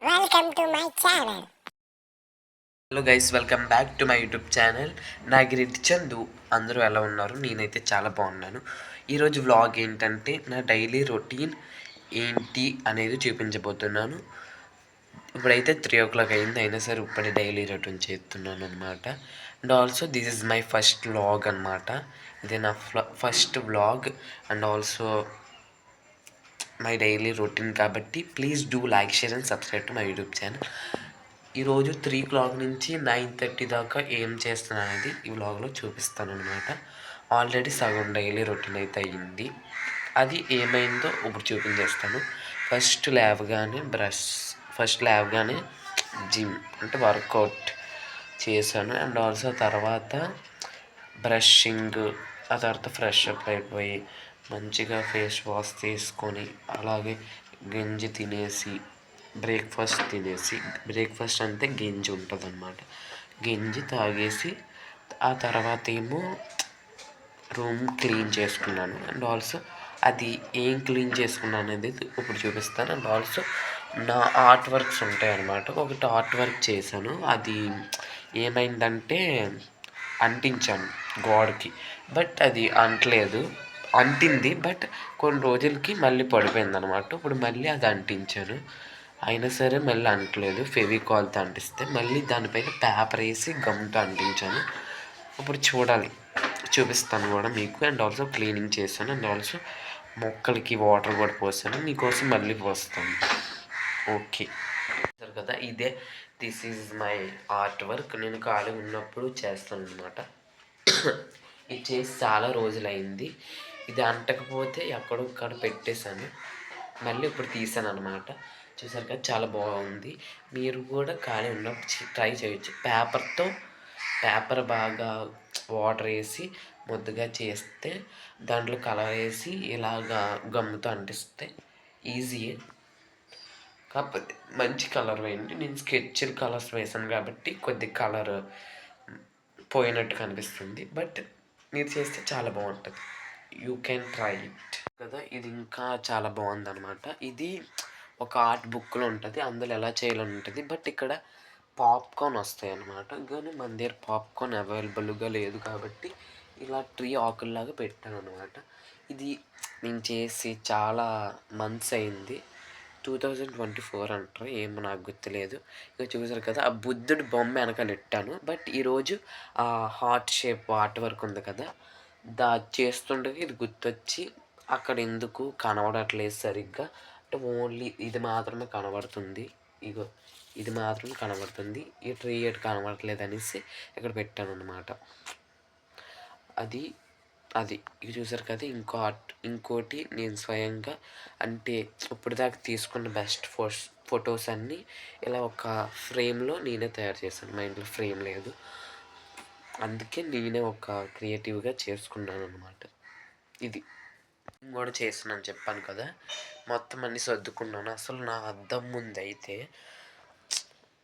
Welcome to my channel. Hello guys, welcome back to my YouTube channel. Nagireddy Chandu. అందరూ ఎలా ఉన్నారు? నేనైతే చాలా బాగున్నాను. ఈరోజు వ్లాగ్ ఏంటంటే నా డైలీ రొటీన్ ఏంటి అనేది చూపించబోతున్నాను. ఇప్పుడైతే 3 o'clock అయింది, అయినా సరే ఇప్పుడే డైలీ రొటీన్ చేస్తున్నాను అనమాట. And also this is my first vlog అనమాట. ఇది నా first vlog and also my daily routine కాబట్టి please do like, share and subscribe to my YouTube channel. ఈరోజు 3 o'clock నుంచి 9:30 దాకా ఏం చేస్తాను అనేది ఈ వ్లాగ్లో చూపిస్తాను అనమాట. ఆల్రెడీ సగం డైలీ రొటీన్ అయితే అయ్యింది. అది ఏమైందో ఇప్పుడు చూపించేస్తాను. ఫస్ట్ లేవగానే జిమ్ అంటే వర్కౌట్ చేశాను. అండ్ ఆల్సో తర్వాత బ్రషింగ్, ఆ తర్వాత ఫ్రెష్ అప్ అయిపోయి మంచిగా ఫేస్ వాష్ తీసుకొని అలాగే గంజి తినేసి బ్రేక్ఫాస్ట్ అంటే గంజి ఉంటుంది అన్నమాట. గంజి తాగేసి ఆ తర్వాత ఏమో రూమ్ క్లీన్ చేసుకున్నాను. అండ్ ఆల్సో అది ఏం క్లీన్ చేసుకున్నాను అనేది ఇప్పుడు చూపిస్తాను. అండ్ ఆల్సో నా ఆర్ట్ వర్క్స్ ఉంటాయి అన్నమాట. ఒకటి ఆర్ట్ వర్క్ చేశాను, అది ఏమైందంటే అంటించాను గోడకి, బట్ అది అంటింది బట్ కొన్ని రోజులకి మళ్ళీ పడిపోయింది అనమాట. ఇప్పుడు మళ్ళీ అది అంటించాను, అయినా సరే మళ్ళీ అంటలేదు. ఫెవికాల్తో అంటిస్తే మళ్ళీ దానిపైన పేపర్ వేసి గమ్తో అంటించాను. ఇప్పుడు చూపిస్తాను కూడా మీకు. అండ్ ఆల్సో క్లీనింగ్ చేశాను. అండ్ ఆల్సో మొక్కలకి వాటర్ కూడా పోసాను, మీకోసం మళ్ళీ పోస్తాను. ఓకే సరే కదా, this is my art work. నేను ఖాళీ ఉన్నప్పుడు చేస్తాను అనమాట. ఇది చేసి చాలా రోజులైంది. ఇది అంటకపోతే ఎక్కడొక్కడ పెట్టేశాను, మళ్ళీ ఇప్పుడు తీసాను అనమాట. చూసారు కదా, చాలా బాగుంది. మీరు కూడా ఖాళీ ఉన్నప్పుడు ట్రై చేయొచ్చు. పేపర్ బాగా వాటర్ వేసి ముద్దగా చేస్తే దాంట్లో కలర్ వేసి ఇలాగా గమ్ముతో అంటిస్తే ఈజీయే. కాకపోతే మంచి కలర్ వేయండి. నేను స్కెచ్ కలర్స్ వేసాను కాబట్టి కొద్ది కలర్ పోయినట్టు కనిపిస్తుంది, బట్ మీరు చేస్తే చాలా బాగుంటుంది. యూ కెన్ ట్రై ఇట్ కదా. ఇది ఇంకా చాలా బాగుంది అనమాట. ఇది ఒక ఆర్ట్ బుక్లో ఉంటుంది, అందులో ఎలా చేయాలని ఉంటుంది. బట్ ఇక్కడ పాప్కార్న్ వస్తాయి అన్నమాట. కానీ మన దగ్గర పాప్కార్న్ అవైలబుల్గా లేదు కాబట్టి ఇలా ట్రీ ఆకుల్లాగా పెట్టాను అనమాట. ఇది నేను చేసి చాలా మంత్స్ అయింది. 2024 అంటారు, ఏమో నాకు గుర్తులేదు. ఇక చూసారు కదా, ఆ బుద్ధుడి బొమ్మ వెనకాల పెట్టాను. బట్ ఈరోజు ఆ హార్ట్ షేప్ ఆర్ట్ వర్క్ ఉంది కదా, చేస్తుండగా ఇది గుర్తొచ్చి అక్కడ ఎందుకు కనబడట్లేదు సరిగ్గా, అంటే ఓన్లీ ఇది మాత్రమే కనబడుతుంది. ఇది మాత్రమే కనబడుతుంది, ఈ ట్రీ ఎటు కనబడట్లేదు అనేసి ఇక్కడ పెట్టాను అన్నమాట. అది ఇది చూసారు కదా. ఇంకోటి నేను స్వయంగా అంటే ఇప్పటిదాకా తీసుకున్న బెస్ట్ ఫొటోస్ అన్నీ ఇలా ఒక ఫ్రేమ్లో నేనే తయారు చేశాను. మా ఇంట్లో ఫ్రేమ్ లేదు, అందుకే నేనే ఒక క్రియేటివ్గా చేసుకున్నాను అనమాట. ఇది కూడా చేస్తున్నాను చెప్పాను కదా. మొత్తం అన్నీ సర్దుకున్నాను. అసలు నా అద్దం ముందు అయితే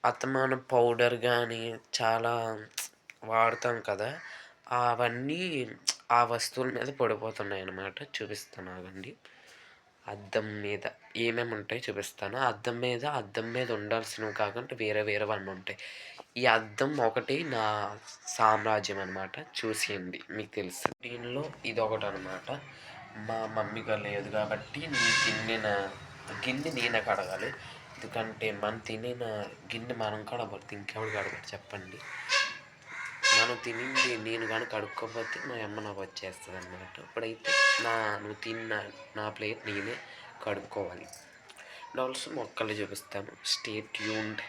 అత్తమాన పౌడర్ కానీ చాలా వాడతాం కదా, అవన్నీ ఆ వస్తువుల మీద పడిపోతున్నాయి అన్నమాట. చూపిస్తాను ఆగండి. అద్దం మీద ఏమేమి ఉంటాయి చూపిస్తాను. అద్దం మీద ఉండాల్సినవి కాకుండా వేరేవన్నీ ఉంటాయి. ఈ అద్దం ఒకటి నా సామ్రాజ్యం అనమాట. చూసేయండి, మీకు తెలుసు. దీనిలో ఇది ఒకటి అనమాట. మా మమ్మీగా లేదు కాబట్టి నేను తిన్నిన గిన్నె నేనే కడగాలి. ఎందుకంటే మనం తినిన గిన్నె మనం కడగబడితే ఇంకెవరు కడగరు చెప్పండి. మనం తినింది నేను కానీ కడుక్కోకపోతే మా అమ్మ నాకు వచ్చేస్తుంది అన్నమాట. ఇప్పుడైతే నువ్వు తిన్న నా ప్లేట్ నేనే కడుక్కోవాలి. అండ్ ఆల్సో మొక్కలు చూపిస్తాను, స్టే ట్యూన్డ్.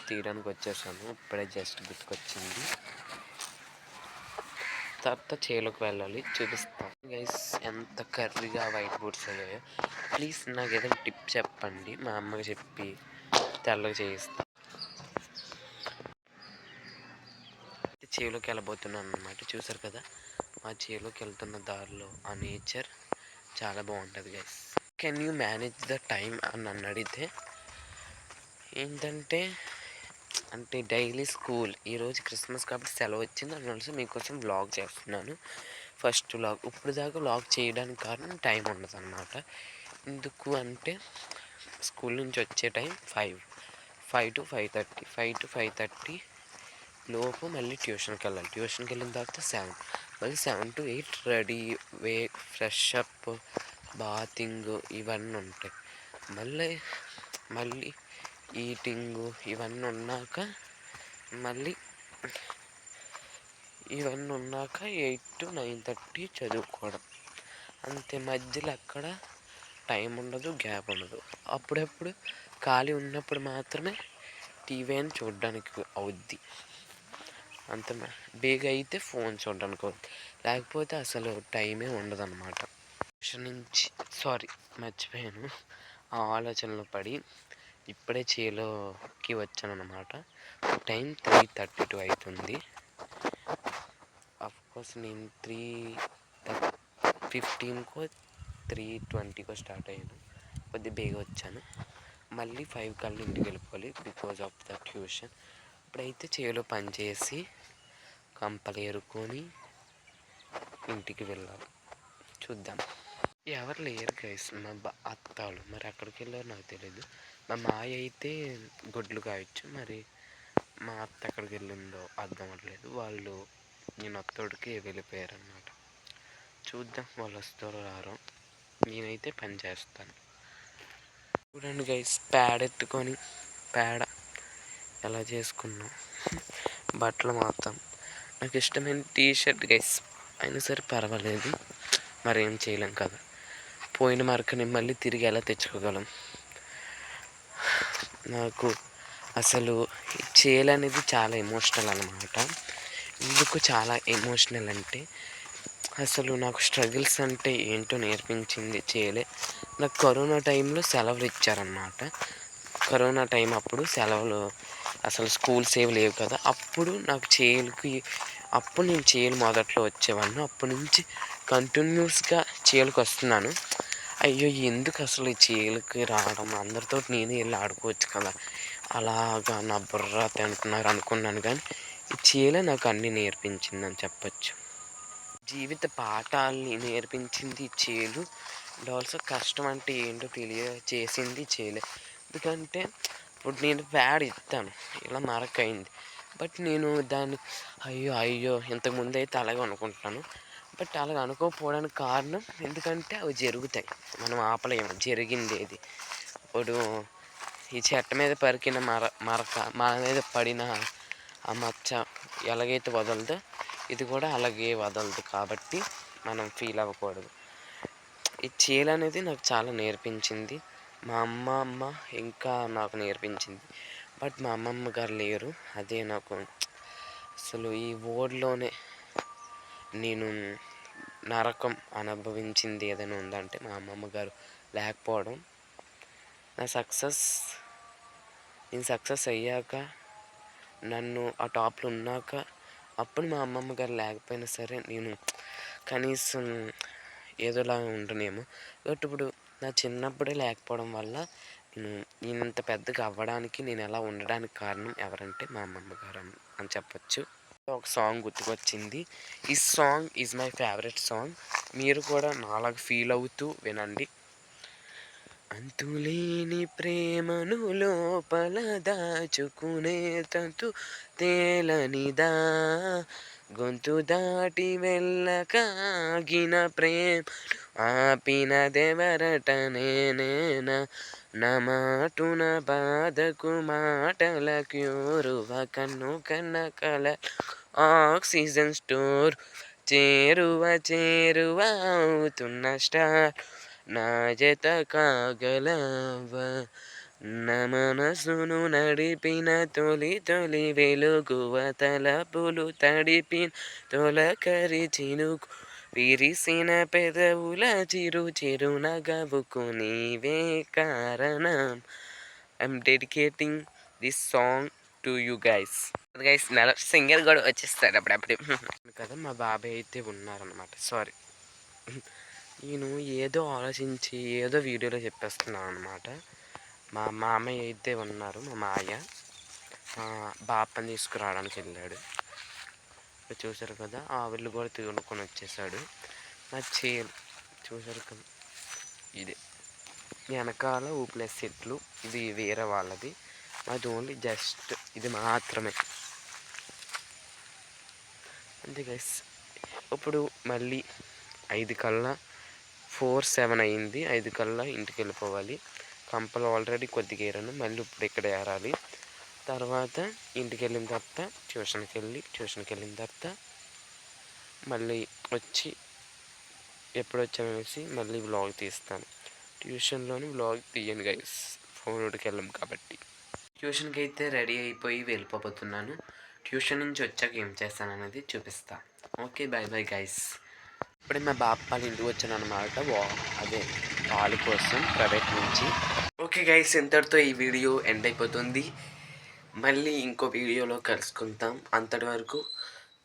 తీయడానికి వచ్చేసాను, ఇప్పుడే జస్ట్ గుర్తుకొచ్చింది. తర్వాత చేలోకి వెళ్ళాలి, చూపిస్తాను గైస్ ఎంత కర్రీగా వైట్ బోర్డ్స్ అయ్యాయో. ప్లీజ్ నాకు ఏదైనా టిప్ చెప్పండి, మా అమ్మకి చెప్పి తెల్లగా చేయిస్తాను. చేలోకి వెళ్ళబోతున్నాను అనమాట. చూసారు కదా, మా చేలోకి వెళ్తున్న దారిలో ఆ నేచర్ చాలా బాగుంటుంది guys. Can you manage the time అని నన్ను అడిగితే ఏంటంటే, అంటే డైలీ స్కూల్, ఈరోజు క్రిస్మస్ కాబట్టి సెలవు వచ్చింది, అందువల్ల మీకోసం వ్లాగ్ చేస్తున్నాను. ఫస్ట్ వ్లాగ్, ఇప్పుడు దాకా వ్లాగ్ చేయడానికి కారణం టైం ఉండదు అనమాట. ఎందుకు అంటే స్కూల్ నుంచి వచ్చే టైం 5 to 5:30 లోపు మళ్ళీ ట్యూషన్కి వెళ్ళాలి. ట్యూషన్కి వెళ్ళిన తర్వాత 7, మళ్ళీ 7 to 8 ready, fresh up, bathing ఇవన్నీ ఉంటాయి. మళ్ళీ ఈటింగు ఇవన్నీ ఉన్నాక ఇవన్నీ ఉన్నాక 8 to 9:30 చదువుకోవడం. అంతే, మధ్యలో అక్కడ టైం ఉండదు, గ్యాప్ ఉండదు. అప్పుడప్పుడు ఖాళీ ఉన్నప్పుడు మాత్రమే టీవీ అని చూడడానికి అవుద్ది. అంత బేగ అయితే ఫోన్ చూడడానికి అవుద్ది, లేకపోతే అసలు టైమే ఉండదన్నమాట. ట్యూషన్ నుంచి మర్చిపోయాను, ఆ ఆలోచనలో పడి ఇప్పుడే చేలోకి వచ్చాను అనమాట. టైం 3:32 అవుతుంది. అఫ్కోర్స్ నేను 3:15కో 3:20కో స్టార్ట్ అయ్యాను, కొద్దిగా బేగ వచ్చాను. మళ్ళీ 5 కల్లా ఇంటికి వెళ్ళిపోవాలి బికాజ్ ఆఫ్ ద ట్యూషన్. ఇప్పుడైతే చేలో పని చేసి కంపలు ఏరుకొని ఇంటికి వెళ్ళాలి. చూద్దాం. ఎవరు లేరు గైస్, మా అత్తాలు మరి అక్కడికి వెళ్ళారు నాకు తెలీదు. మా మాయ అయితే గొడ్లు కాయచ్చు, మరి మా అత్త ఎక్కడికి వెళ్ళిందో అర్థం అవ్వట్లేదు. వాళ్ళు నేను అత్తోడికి వెళ్ళిపోయారన్నమాట. చూద్దాం వాళ్ళు వస్తారో రారో. నేనైతే పని చేస్తాను. చూడండి గైస్, ఎత్తుకొని పేడ ఎలా చేసుకున్నాం. బట్టలు మాత్రం నాకు ఇష్టమైన టీషర్ట్ గైస్, అయినా సరే పర్వాలేదు, మరేం చేయలేం కదా. పోయిన మార్కుని మళ్ళీ తిరిగి ఎలా తెచ్చుకోగలం. నాకు అసలు చేయాలనేది చాలా ఎమోషనల్ అన్నమాట. ఎందుకు చాలా ఎమోషనల్ అంటే, అసలు నాకు స్ట్రగుల్స్ అంటే ఏంటో నేర్పించింది చేయలే. నాకు కరోనా టైంలో సెలవులు ఇచ్చారన్నమాట. కరోనా టైం అప్పుడు సెలవులు, అసలు స్కూల్స్ ఏవి లేవు కదా. అప్పుడు నాకు అప్పుడు నేను చేయలు మొదట్లో వచ్చేవాడిని. అప్పటి నుంచి కంటిన్యూస్గా చేయలకు వస్తున్నాను. అయ్యో ఎందుకు అసలు ఈ చేలకి రావడం, అందరితో నేనే వెళ్ళి ఆడుకోవచ్చు కదా, అలాగా నా బుర్ర తింటున్నారు అనుకున్నాను. కానీ ఈ చేలే నాకు అన్నీ నేర్పించిందని చెప్పచ్చు. జీవిత పాఠాలని నేర్పించింది చేలు. అండ్ ఆల్సో కష్టం అంటే ఏంటో చేసింది చేయలే. ఎందుకంటే ఇప్పుడు నేను ప్యాడ్ ఇస్తాను, ఇలా మరకైంది, బట్ నేను దాన్ని అయ్యో ఇంతకుముందు అయితే అలాగే అనుకుంటున్నాను. బట్ అలాగ అనుకోకపోవడానికి కారణం ఎందుకంటే అవి జరుగుతాయి, మనం ఆపలేము జరిగింది ఏది. ఇప్పుడు ఈ చెట్ట మీద పరికిన మరక మన మీద పడిన ఆ మచ్చ ఎలాగైతే వదలదో, ఇది కూడా అలాగే వదలదు. కాబట్టి మనం ఫీల్ అవ్వకూడదు. ఈ చీల అనేది నాకు చాలా నేర్పించింది. మా అమ్మ ఇంకా నాకు నేర్పించింది. బట్ మా అమ్మమ్మ గారు లేరు. అదే నాకు అసలు ఈ వరల్డ్లోనే నేను నరకం అనుభవించింది ఏదైనా ఉందంటే మా అమ్మమ్మ గారు లేకపోవడం. నేను సక్సెస్ అయ్యాక, నన్ను ఆ టాప్లో ఉన్నాక, అప్పుడు మా అమ్మమ్మ గారు లేకపోయినా సరే నేను కనీసం ఏదోలా ఉండనేమో. బట్ ఇప్పుడు నా చిన్నప్పుడే లేకపోవడం వల్ల నేను ఇంత పెద్దగా అవ్వడానికి, నేను ఎలా ఉండడానికి కారణం ఎవరంటే మా అమ్మమ్మ గారు అని చెప్పచ్చు. ఒక సాంగ్ గుర్తుకొచ్చింది. ఈ song is my favourite song. మీరు కూడా నాలాగా ఫీల్ అవుతూ వినండి. అంతులేని ప్రేమను లోపల దాచుకునే తంతు తేలనిదా, గొంతు దాటి వెళ్ళకాగిన ప్రేమ ఆపినదెవరట నేనేనా, నా మాటున బాధకు మాటల క్యూరువ, కన్ను కన్న కల ఆక్సిజన్ స్టోర్, చేరువ అవుతున్న స్టార్, నా జత కాగలవా, నా మనసును నడిపిన తొలి వెలుగువ, తలపులు తడిపిన తొలకరి చినుకు, విరిసిన పెదవుల చిరు నగవుకు నీవే కారణం. I'm dedicating this song to to you guys. Guys నెల సింగర్ కూడా వచ్చేస్తాడు అప్పుడప్పుడు కదా. మా బాబాయ్ అయితే ఉన్నారనమాట. సారీ, నేను ఏదో ఆలోచించి ఏదో వీడియోలో చెప్పేస్తున్నాను అనమాట. మా మామయ్య అయితే ఉన్నారు, మా మాయ బాపని తీసుకురావడానికి వెళ్ళాడు. చూసారు కదా, ఆవిళ్ళు కూడా తినుకొని వచ్చేసాడు. నా చీర చూసారు కదా, ఇది వెనకాల ఊప్లెస్ సెట్లు, ఇది వేరే వాళ్ళది, అది ఓన్లీ జస్ట్ ఇది మాత్రమే అంతే గైస్. ఇప్పుడు మళ్ళీ 5 కల్లా 4-7 అయింది, 5 కల్లా ఇంటికి వెళ్ళిపోవాలి. కంపలు ఆల్రెడీ కొద్దిగా ఏరాను, మళ్ళీ ఇప్పుడు ఇక్కడ ఏరాలి. తర్వాత ఇంటికి వెళ్ళిన తర్వాత ట్యూషన్కి వెళ్ళిన తర్వాత మళ్ళీ వచ్చి ఎప్పుడు వచ్చామనేసి మళ్ళీ వ్లాగ్ తీస్తాను. ట్యూషన్లోని వ్లాగ్ తీయను గైస్, ఫోన్కి వెళ్ళాం కాబట్టి. ట్యూషన్కి అయితే రెడీ అయిపోయి వెళ్ళిపోతున్నాను. ట్యూషన్ నుంచి వచ్చాక ఏం చేస్తాను అనేది చూపిస్తా. Okay, bye bye guys. ఇప్పుడే మా బాప వాళ్ళ ఇంటికి వచ్చాను అనమాట, అదే వాళ్ళ కోసం ప్రైవేట్ నుంచి. ఓకే గైస్, ఇంతటితో ఈ వీడియో ఎండ్ అయిపోతుంది. మళ్ళీ ఇంకో వీడియోలో కలుసుకుంటాం. అంతటి వరకు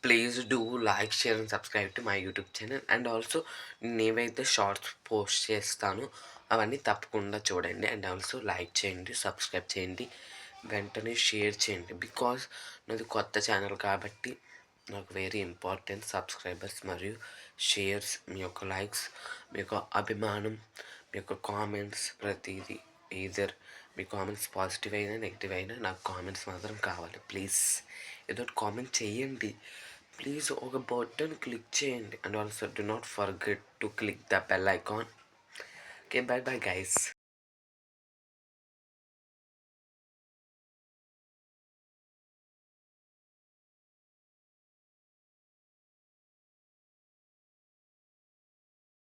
please do like, share and subscribe to my YouTube channel. And also నేనైతే షార్ట్స్ పోస్ట్ చేస్తాను, అవన్నీ తప్పకుండా చూడండి. అండ్ ఆల్సో లైక్ చేయండి, సబ్స్క్రైబ్ చేయండి, వెంటనే షేర్ చేయండి. బికాజ్ నాది కొత్త ఛానల్ కాబట్టి నాకు వెరీ ఇంపార్టెంట్ సబ్స్క్రైబర్స్ మరియు షేర్స్, మీ యొక్క లైక్స్, మీ యొక్క అభిమానం, మీ యొక్క కామెంట్స్, ప్రతిదీ. ఈజర్ మీ కామెంట్స్ పాజిటివ్ అయినా నెగిటివ్ అయినా నాకు కామెంట్స్ మాత్రం కావాలి. ప్లీజ్ ఏదో కామెంట్ చేయండి ప్లీజ్. ఒక బటన్ క్లిక్ చేయండి. And also do not forget to click the bell icon. Okay, by bye guys.